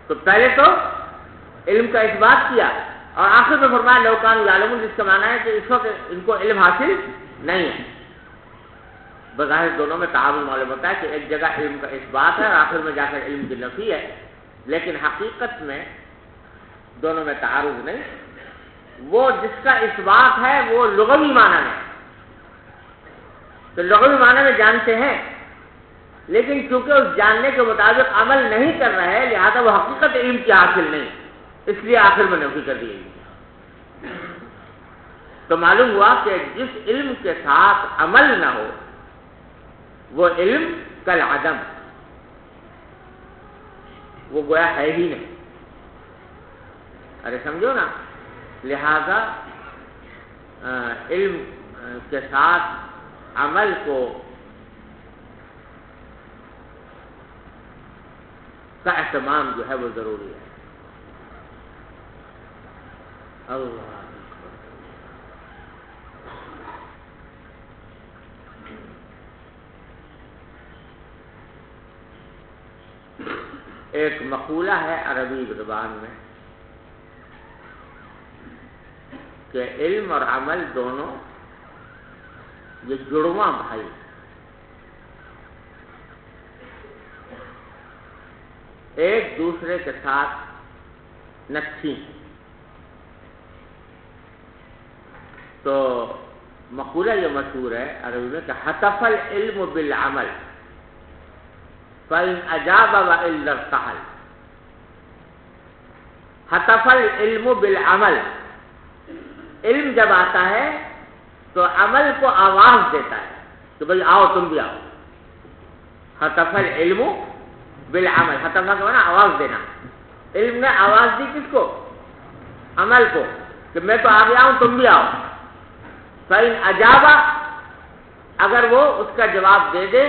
تو پہلے تو علم کا اثبات کیا اور آخر میں فرمایا لو كانوا يعلمون، جس کا معنی ہے کہ اس وقت ان کو علم حاصل نہیں ہے۔ بظاہر دونوں میں تعارض معلوم ہوتا ہے کہ ایک جگہ علم کا اثبات ہے اور آخر میں جا کر علم کی نفی ہے، لیکن حقیقت میں دونوں میں تعارض نہیں۔ وہ جس کا اثبات ہے وہ لغوی معنی میں، تو لغوی معنی میں جانتے ہیں، لیکن چونکہ اس جاننے کے مطابق عمل نہیں کر رہے لہذا وہ حقیقت علم کی حاصل نہیں، اس لیے آخر میں نفی کر دی۔ تو معلوم ہوا کہ جس علم کے ساتھ عمل نہ ہو وہ علم کالعدم، وہ گویا ہے ہی نہیں۔ ارے سمجھو نا، لہذا علم کے ساتھ عمل کو کا اہتمام جو ہے وہ ضروری ہے۔ اللہ ایک مقولہ ہے عربی زبان میں کہ علم اور عمل دونوں یہ جڑواں بھائی، ایک دوسرے کے ساتھ نکھی. تو مقولہ یہ مشہور ہے عربی میں کہ حتف العلم بالعمل فإن أجاب وإلا ارتحل. حتف العلم بالعمل، علم جب آتا ہے تو عمل کو آواز دیتا ہے کہ بھئی آؤ تم بھی آؤ. حتف العلم بالعمل، حتف کا معنی آواز دینا. علم نے آواز دی کس کو؟ عمل کو، کہ میں تو آ گیا ہوں تم بھی آؤ. فإن أجاب، اگر وہ اس کا جواب دے دے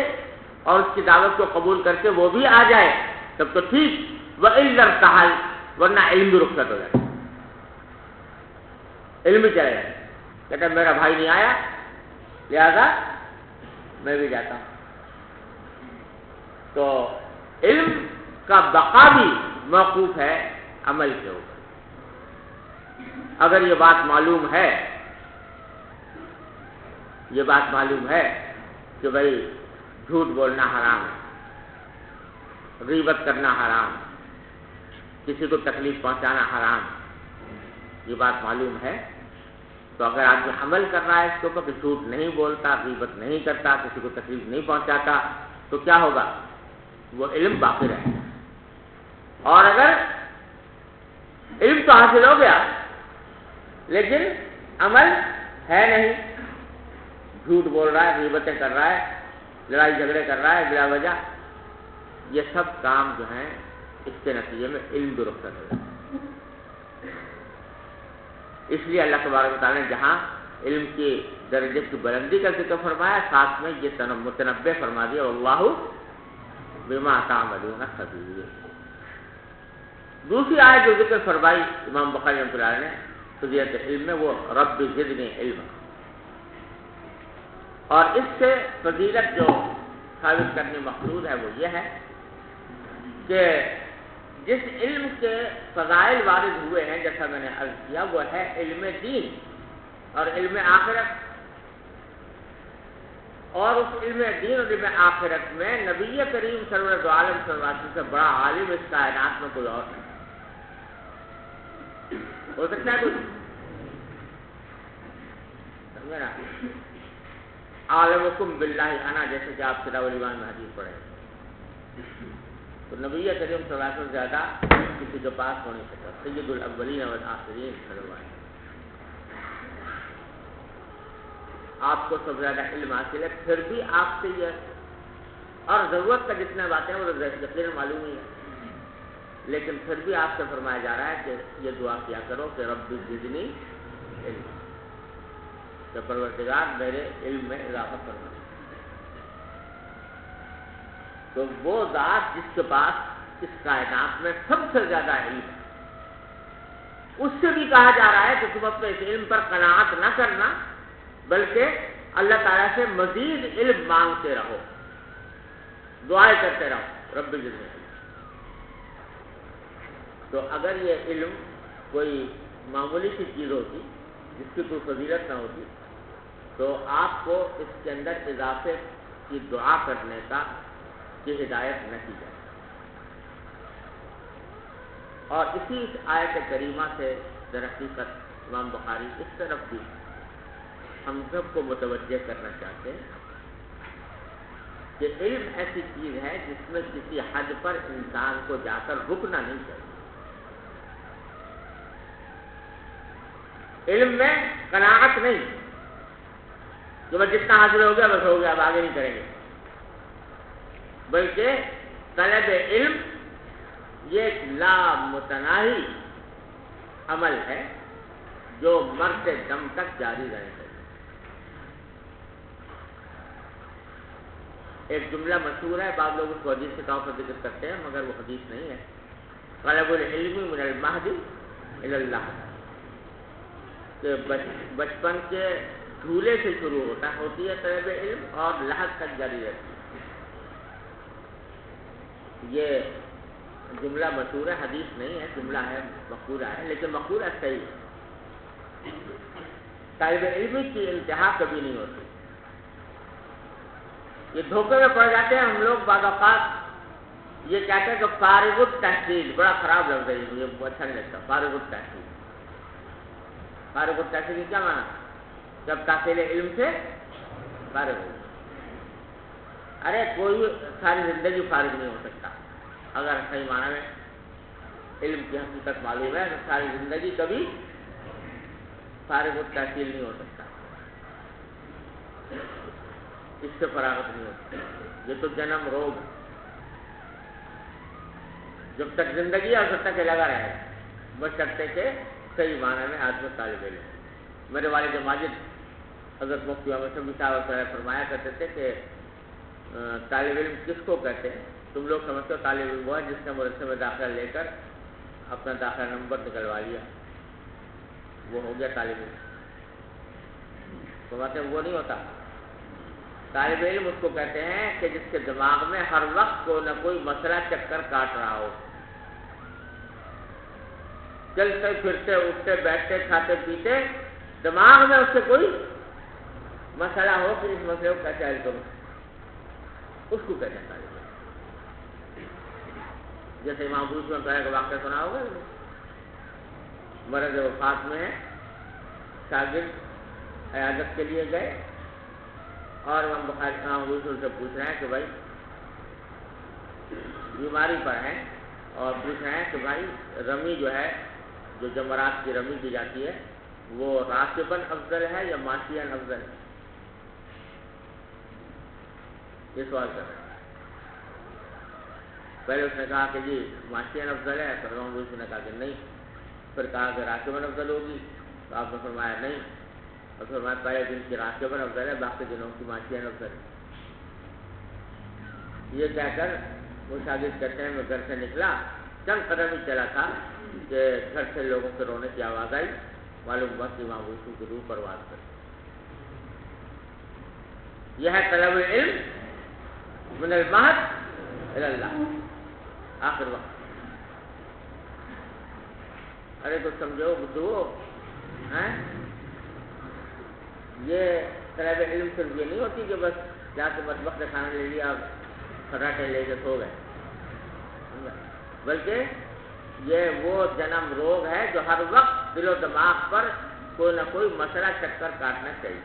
اور اس کی دعوت کو قبول کر کے وہ بھی آ جائے تب تو ٹھیک. وإلا ارتحل، ورنہ علم بھی رخصت ہو جائے، علم ہی چلے جائے. کہتا میرا بھائی نہیں آیا لہذا میں بھی جاتا ہوں. تو علم کا بقا بھی موقوف ہے عمل کے اوپر. اگر یہ بات معلوم ہے، یہ بات معلوم ہے کہ بھئی جھوٹ بولنا حرام ہے، غیبت کرنا حرام، کسی کو تکلیف پہنچانا حرام، یہ بات معلوم ہے، تو اگر آدمی عمل کر رہا ہے اس کے اوپر کہ جھوٹ نہیں بولتا، غیبت نہیں کرتا، کسی کو تکلیف نہیں پہنچاتا، تو کیا ہوگا؟ وہ علم باقی رہے گا. اور اگر علم تو حاصل ہو گیا لیکن عمل ہے نہیں، جھوٹ بول رہا ہے، غیبتیں کر رہا ہے، لڑائی جھگڑے کر رہا ہے بلا وجہ، یہ سب کام جو ہیں اس کے نتیجے میں علم بھی رخصت ہو جائے. اس لیے اللہ تبارک و تعالیٰ نے جہاں علم کی درجے کی بلندی کا ذکر فرمایا، ساتھ میں یہ متنبع فرما دیا واللہ بما تعملون خبیر. دوسری آیت جو ذکر فرمائی امام بخاری رحمۃ اللہ علیہ نے فضیلت علم میں، وہ رب زدنی علما. اور اس سے فضیلت جو ثابت کرنی مقصود ہے وہ یہ ہے کہ جس علم کے فضائل وارد ہوئے ہیں، جیسا میں نے عرض کیا، وہ ہے علم دین اور علم آخرت. اور اس علم دین اور علم آخرت میں نبی کریم سرور عالم صلی اللہ علیہ وسلم سے بڑا عالم اس کائنات میں کوئی اور نہیں ہو سکتا ہے. کچھ سمجھے نا؟ عالمکم باللہ انا، جیسے کہ آپ کتاب الایمان میں حدیث پڑھیں، تو نبی کریم صلی اللہ علیہ وسلم زیادہ کسی کے پاس ہو نہیں سکتا. سید الاولین والآخرین صلی اللہ علیہ وسلم. آپ کو سب زیادہ علم حاصل ہے، پھر بھی آپ سے یہ اور ضرورت کا جتنا باتیں وہ یقیناً معلوم ہی ہے، لیکن پھر بھی آپ سے فرمایا جا رہا ہے کہ یہ دعا کیا کرو کہ رب زدنی علم، کہ پروردگار میرے علم میں اضافہ فرما. تو وہ ذات جس کے پاس اس کائنات میں سب سے زیادہ علم ہے، اس سے بھی کہا جا رہا ہے کہ تم اپنے اس علم پر قناعت نہ کرنا، بلکہ اللہ تعالیٰ سے مزید علم مانگتے رہو، دعائیں کرتے رہو رب زدنی علم. تو اگر یہ علم کوئی معمولی سی چیز ہوتی جس کی کوئی فضیلت نہ ہوتی تو آپ کو اس کے اندر اضافے کی دعا کرنے کی ہدایت نہ کی جائے. اور اسی آیت کریمہ سے در حقیقت امام بخاری اس طرف بھی ہم سب کو متوجہ کرنا چاہتے ہیں کہ علم ایسی چیز ہے جس میں کسی حد پر انسان کو جا کر رکنا نہیں چاہیے. علم میں قناعت نہیں کہ بس جتنا حاصل ہو گیا بس ہو گیا، اب آگے نہیں کریں گے، بلکہ طلب علم یہ ایک لامتناہی عمل ہے جو مرتے دم تک جاری رہے گا. ایک جملہ مشہور ہے، بعض لوگ اس کو حدیث کے طور پر ذکر کرتے ہیں، مگر وہ حدیث نہیں ہے. طلب العلم من المہد الی اللحد، کہ بچپن کے جھولے سے شروع ہوتی ہے طلب علم اور لحد تک جاری رہتی ہے. یہ جملہ مشہور ہے، حدیث نہیں ہے، جملہ ہے، مقولہ ہے، لیکن مقولہ صحیح ہے طالب علم کی انتہا کبھی نہیں ہوتی. یہ دھوکے میں پڑ جاتے ہیں ہم لوگ بعض اوقات یہ کہتے ہیں کہ فارغ التحصیل، بڑا خراب لفظ ہے، مجھے اچھا نہیں لگتا. فارغ التحصیل، فارغ التحصیل کی کیا معنی؟ جب تحصیل علم سے فارغ ہو. ارے کوئی ساری زندگی فارغ نہیں ہو سکتا. اگر صحیح معنی میں علم کی حقیقت معلوم ہے تو ساری زندگی کبھی فارغ التحصیل نہیں ہو سکتا. اس سے فراغت نہیں ہوتی. یہ تو جنم روگ، جب تک زندگی ہے جب تک یہ لگا رہے، بشرطے کہ صحیح معنی میں آدمی طالب علم. میرے والد ماجد حضرت مفتی احمد شفیع صاحب فرمایا کرتے تھے کہ طالب علم کس کو کہتے ہیں؟ تم لوگ سمجھتے ہو طالب علم وہ ہے جس نے مدرسے میں داخلہ لے کر اپنا داخلہ نمبر نکلوا لیا، وہ ہو گیا طالب علم. فرماتے ہیں وہ نہیں ہوتا. طالب علم اس کو کہتے ہیں کہ جس کے دماغ میں ہر وقت کوئی نہ کوئی مسئلہ چکر کاٹ رہا ہو. چلتے پھرتے اٹھتے بیٹھتے کھاتے پیتے دماغ میں اس سے کوئی مسئلہ ہو کہ اس مسئلے کو کیسے حل کروں، اس کو کہتے ہیں طالب علم. جیسے امام ابو یوسف کا واقعہ سنا ہوگا، مرض وفات میں ہے، شاگرد عیادت کے لیے گئے اور امام بخاری امام ابو یوسف سے پوچھ رہے ہیں کہ بھائی بیماری پر ہیں، اور پوچھ رہے ہیں کہ بھائی رمی جو ہے، جو جمرات کی رمی کی جاتی ہے، وہ راکباً افضل ہے یا ماشیاً افضل ہے؟ یہ سوال کر رہے ہیں. پہلے اس نے کہا کہ جی ماشیاً افضل ہے، پھر امام ابو یوسف نے کہا کہ نہیں. پھر کہا کہ راکباً افضل ہوگی، تو آپ نے فرمایا نہیں. اور فرمایا پہلے دن کی راکباً افضل ہے، باقی دنوں کی ماشیاً افضل ہے. یہ کہہ کر وہ شاگرد کہتے ہیں میں گھر سے نکلا، چند قدم ہی چلا تھا کہ گھر سے لوگوں کے رونے کی آواز آئی. معلوم ہوا کہ امام ابو یوسف کی روح پرواز کر. یہ ہے طلب علم من المہد الی اللہ، آخر وقت. ارے تو سمجھو بدھو، یہ طلب علم صرف یہ نہیں ہوتی کہ بس جا کے مطبخ سے کھانا لے لیا پراٹھے لے کے سو گئے، بلکہ یہ وہ جنم روگ ہے جو ہر وقت دل و دماغ پر کوئی نہ کوئی مسئلہ چکر کاٹنا چاہیے.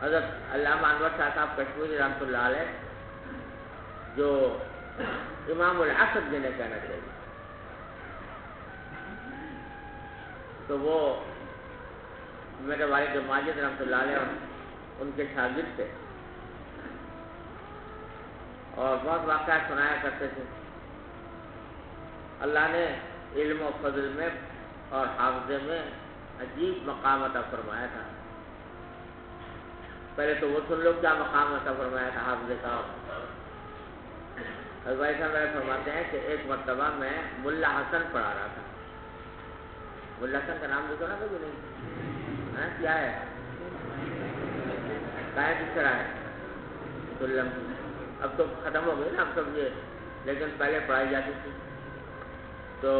حضرت علامہ انور شاہ صاحب کشمیری رحمۃ اللہ علیہ، جو امام العصر جنہیں کہنا چاہیے، تو وہ میرے والد ماجد رحمۃ اللہ علیہ ان کے شاگرد تھے اور بہت واقعات سنایا کرتے تھے. اللہ نے علم و فضل میں اور حافظے میں عجیب مقام عطا فرمایا تھا. پہلے تو وہ سن لو کیا مقام عطا فرمایا تھا حافظے کا. بھائی صاحب فرماتے ہیں کہ ایک مرتبہ میں ملا حسن پڑھا رہا تھا. ملا حسن کا نام بھی سنا کبھی نہیں؟ کیا ہے؟ کائے کس طرح ہے؟ سلم. اب تو ختم ہو گئی نا اب سب یہ، لیکن پہلے پڑھائی جاتی تھی. تو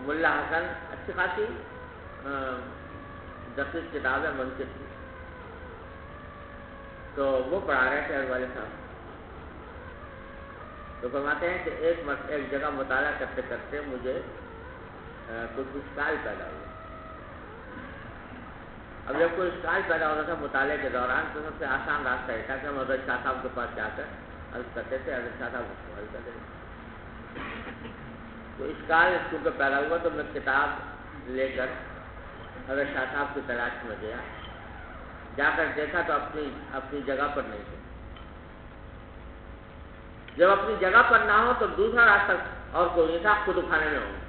ملا حسن اچھی خاصی دقیق کتاب ہے، منطق کی. تو وہ پڑھا رہے تھے والد صاحب. تو فرماتے ہیں کہ ایک جگہ مطالعہ کرتے کرتے مجھے کچھ اشکال پیدا ہوا. اب جب کوئی اشکال پیدا ہوتا تھا مطالعے کے دوران تو سب سے آسان راستہ یہ تھا کہ ہم حضرت شاہ صاحب کے پاس جا کر عرض کرتے تھے، حضرت شاہ صاحب اس کو حل کرتے تھے. تو اشکال کیونکہ پیدا ہوا تو میں کتاب لے کر حضرت شاہ صاحب کی تلاش میں گیا. جا کر دیکھا تو اپنی جگہ پر نہیں تھے. جب اپنی جگہ پر نہ ہو تو دوسرا راستہ اور کوئی نہیں تھا، کتب خانے میں ہوں.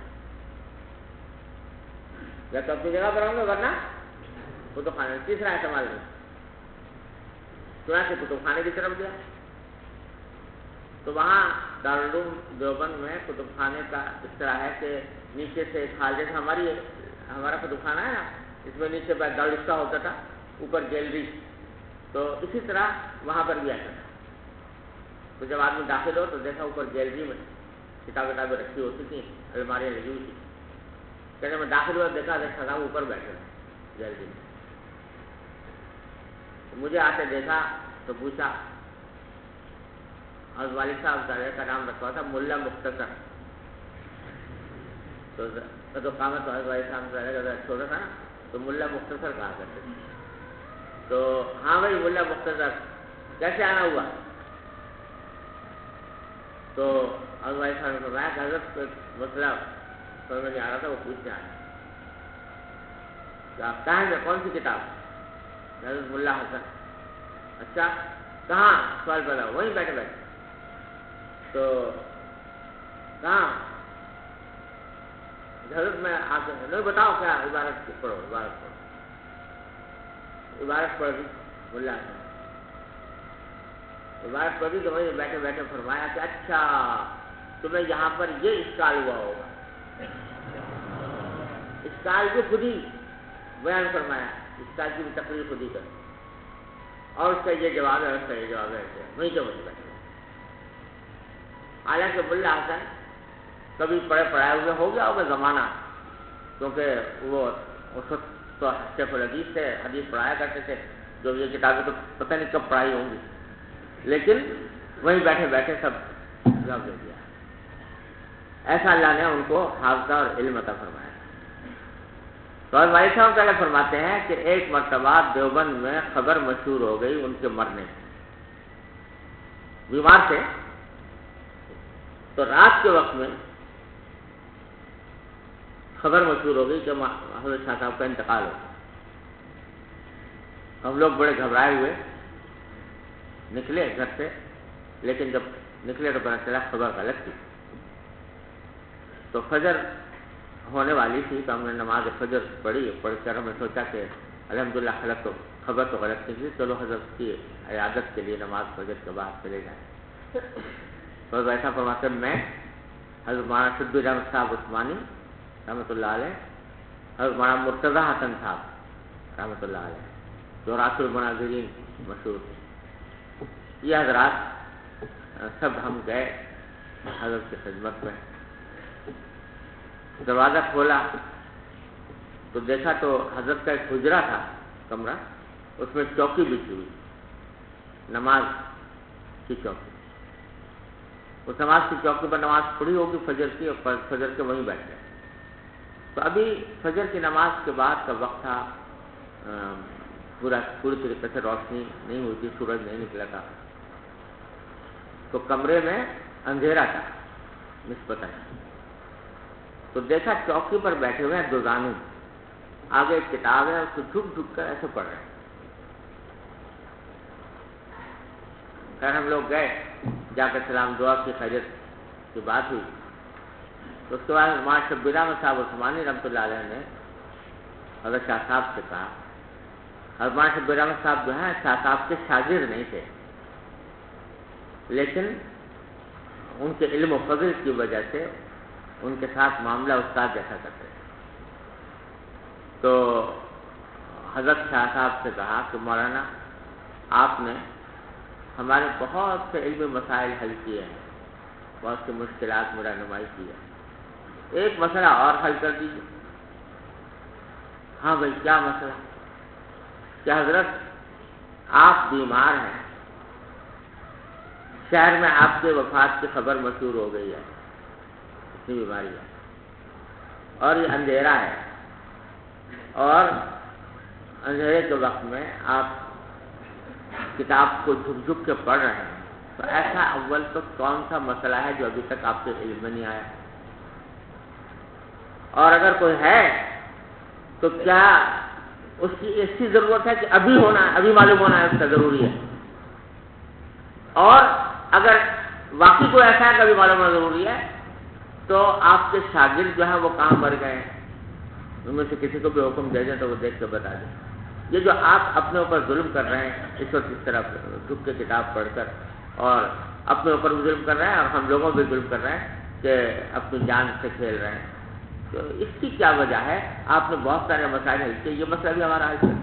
یا تو اپنی جگہ پر ہوں گے ورنہ کتب خانے میں، تیسرا احتمال نہیں. چنانچہ کتب خانے کی طرف گیا تو وہاں دارالعلوم دیوبند میں کتب خانے کا اس طرح ہے کہ نیچے سے ایک ہال، جیسے ہمارا کتب خانہ ہے نا، اس میں نیچے دارالفتا ہوتا تھا، اوپر گیلری، تو اسی طرح وہاں پر بھی ایسا تھا. تو جب آدمی داخل ہو تو دیکھا اوپر گیلری میں کتابیں رکھی ہوتی تھیں، الماریاں لگی ہوئی تھیں. کہتے میں داخل ہوا دیکھا دیکھا تھا اوپر بیٹھے جلدی میں، مجھے آتے دیکھا تو پوچھا، اور والد صاحب کا نام رکھا تھا ملا مختصر، تو قامت والد صاحب کا چھوٹا تھا نا تو ملا مختصر کہا کرتے تھے. تو ہاں بھائی ملا مختصر کیسے آنا ہوا؟ تو حضرت والد صاحب نے فرمایا کہ حضرت مسئلہ سمجھ میں نہیں آ رہا تھا، وہ پوچھنے آیا کہ آپ کہاں گے، کون سی کتاب؟ حضرت ملا حسن. اچھا کہاں؟ سوال پیدا وہیں بیٹھے بیٹھے. تو کہاں؟ حضرت میں آپ نہیں بتاؤ کیا عبارت پڑھو، عبارت پڑھو. عبارت پڑھ دی ملا حسن، عبارت پڑھ دی تو وہیں بیٹھے بیٹھے فرمایا کہ اچھا تمہیں یہاں پر یہ اشکال ہوا ہوگا. اشکال بھی خود ہی بیان فرمایا، اشکال کی بھی تقریر خود ہی کر، اور اس کا یہ جواب ہے، اس کا یہ جواب ہے، وہیں کے وہیں بیٹھے. حالانکہ ملا حسن کبھی پڑھے پڑھائے ہوئے ہو گیا ہوگا زمانہ، کیونکہ وہ اس وقت تو شیخ الحدیث تھے، حدیث پڑھایا کرتے تھے، جو یہ کتابیں تو پتہ نہیں کب پڑھائی ہوں گی، لیکن وہیں بیٹھے بیٹھے سب جواب دے دیا. ایسا اللہ نے ان کو حافظہ اور علم عطا فرمایا. تو اور بھائی صاحب پہلے فرماتے ہیں کہ ایک مرتبہ دیوبند میں خبر مشہور ہو گئی ان کے مرنے کی، بیمار تھے. تو رات کے وقت میں خبر مشہور ہو گئی کہ حضرت شاہ صاحب کا انتقال ہو گیا. ہم لوگ بڑے گھبرائے ہوئے نکلے گھر سے، لیکن جب نکلے تو پتہ چلا خبر غلط تھی. تو فجر ہونے والی تھی تو ہم نے نماز فجر پڑھ کر ہم نے سوچا کہ الحمدللہ غلط تو خبر تو غلط نہیں تھی، چلو حضرت کی عیادت کے لیے نماز فجر کے بعد چلے جائیں. تو ایسا فرماتے میں حضرت مولانا شبیر احمد صاحب عثمانی رحمۃ اللہ علیہ، حضرت مولانا مرتضی حسن صاحب رحمۃ اللہ علیہ جو راس المناظرین مشہور تھے، یہ حضرات سب ہم گئے حضرت کی خدمت میں. دروازہ کھولا تو دیکھا تو حضرت کا ایک حجرہ تھا، کمرہ، اس میں چوکی بچھی ہوئی، نماز کی چوکی. اس نماز کی چوکی پر نماز پڑھی ہوگی فجر کی، اور فجر کے وہیں بیٹھ گئے. تو ابھی فجر کی نماز کے بعد کا وقت تھا، پوری طریقے سے روشنی نہیں ہوئی تھی، سورج نہیں نکلا تھا. تو کمرے میں اندھیرا تھا نسبتاً. تو دیکھا چوکی پر بیٹھے ہوئے ہیں دو زانو، آگے ایک کتاب ہے، اس کو جھک جھک کر ایسے پڑھ رہے ہیں. خیر ہم لوگ گئے، جا کر سلام دعا کی، خیریت کی بات ہوئی. تو اس کے بعد مولانا شبیر احمد صاحب عثمانی رحمۃ اللہ علیہ نے حضرت شاہ صاحب سے کہا. حضرت مولانا شبیر احمد صاحب جو ہیں شاہ صاحب کے شاگرد نہیں تھے، لیکن ان کے علم و فضل کی وجہ سے ان کے ساتھ معاملہ استاد جیسا کرتے تھے. تو حضرت شاہ صاحب سے کہا کہ مولانا آپ نے ہمارے بہت سے علمی مسائل حل کیے ہیں، بہت سی مشکلات میں رہنمائی کی ہے، ایک مسئلہ اور حل کر دیجیے. ہاں بھائی کیا مسئلہ؟ کہ حضرت آپ بیمار ہیں، شہر میں آپ کے وفات کی خبر مشہور ہو گئی ہے، اتنی بیماری ہے، اور یہ اندھیرا ہے، اور اندھیرے کے وقت میں آپ کتاب کو جھک جھک کے پڑھ رہے ہیں. تو ایسا اول تو کون سا مسئلہ ہے جو ابھی تک آپ کے علم میں نہیں آیا؟ اور اگر کوئی ہے تو کیا اس کی ایسی ضرورت ہے کہ ابھی ہونا ہے، ابھی معلوم ہونا ہے، اس کا ضروری ہے؟ اور اگر واقعی کوئی ایسا ہے کہ ابھی معلوم ہونا ضروری ہے تو آپ کے شاگرد جو ہیں وہ کہاں مر گئے ہیں؟ ان میں سے کسی کو بھی حکم دے دیں تو وہ دیکھ کے بتا دیں. یہ جو آپ اپنے اوپر ظلم کر رہے ہیں اس وقت اس طرح جھک کے کتاب پڑھ کر، اور اپنے اوپر بھی ظلم کر رہے ہیں اور ہم لوگوں بھی ظلم کر رہے ہیں کہ اپنی جان سے کھیل رہے ہیں، تو اس کی کیا وجہ ہے؟ آپ نے بہت سارے مسائل حل کیے، یہ مسئلہ بھی ہمارا حل کیا.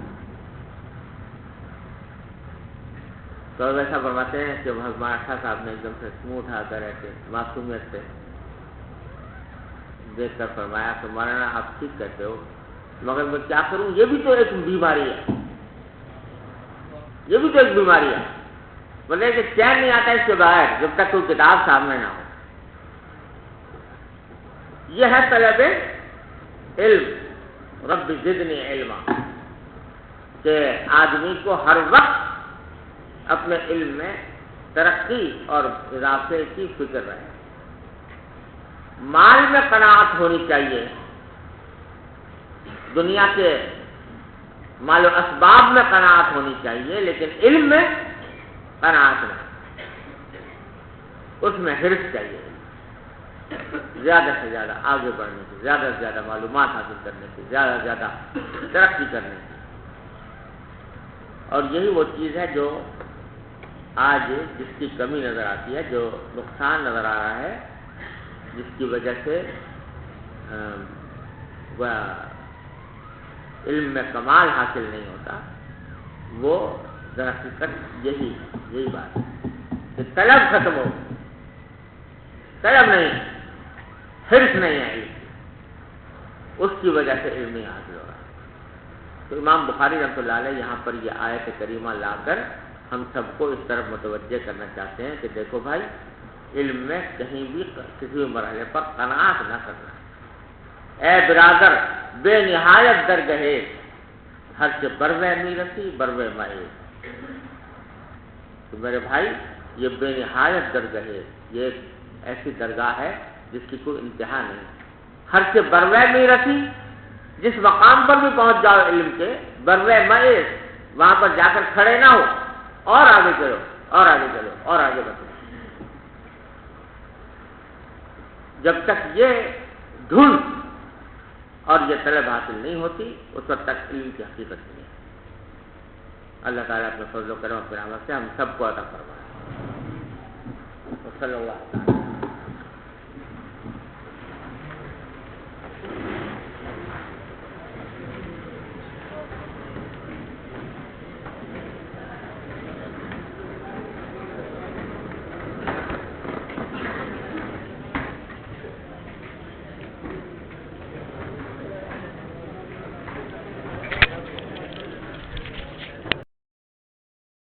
تو ایسا فرماتے ہیں کہ ہمارا شاہ صاحب نے ایک دم سے منہ اٹھا کر ایسے معصومیت سے دیکھ کر فرمایا کہ مولانا آپ ٹھیک کہتے ہو، مگر میں کیا کروں، یہ بھی تو ایک بیماری ہے، یہ بھی تو ایک بیماری ہے۔ بولے کہ چین نہیں آتا اس کے بغیر جب تک کوئی کتاب سامنے نہ ہو۔ یہ ہے طلب علم، رب زدنی علما، کہ آدمی کو ہر وقت اپنے علم میں ترقی اور اضافے کی فکر رہے۔ مال میں قناعت ہونی چاہیے، دنیا کے مال و اسباب میں قناعت ہونی چاہیے، لیکن علم میں قناعت نہیں، اس میں حرص چاہیے، زیادہ سے زیادہ آگے بڑھنے کی، زیادہ سے زیادہ معلومات حاصل کرنے کی، زیادہ سے زیادہ ترقی کرنے کی۔ اور یہی وہ چیز ہے جو آج جس کی کمی نظر آتی ہے، جو نقصان نظر آ رہا ہے، جس کی وجہ سے علم میں کمال حاصل نہیں ہوتا، وہ در حقیقت یہی بات ہے کہ طلب ختم ہو، طلب نہیں، حرص نہیں ہے علم، اس کی وجہ سے علم نہیں حاصل ہو رہا۔ تو امام بخاری رحمۃ اللہ علیہ یہاں پر یہ آیت کریمہ لا کر ہم سب کو اس طرف متوجہ کرنا چاہتے ہیں کہ دیکھو بھائی، علم میں کہیں بھی کسی بھی مرحلے پر قناعت نہ کرنا۔ اے برادر بے نہایت درگہے، ہر سے بروے میرسی بروے مائے۔ تو میرے بھائی، یہ بے نہایت درگہے، یہ ایک ایسی درگاہ ہے جس کی کوئی انتہا نہیں۔ ہر سے بروے میرسی، جس مقام پر بھی پہنچ جاؤ علم کے، بروے مائے، وہاں پر جا کر کھڑے نہ ہو، اور آگے چلو، اور آگے چلو، اور آگے بڑھو۔ جب تک یہ دھن اور یہ طلب حاصل نہیں ہوتی، اس وقت تک علم کی حقیقت نہیں ہے۔ اللہ تعالیٰ اپنے فضل و کرم اپنے رحمت سے ہم سب کو عطا فرمائے۔ صلی اللہ علیہ وسلم۔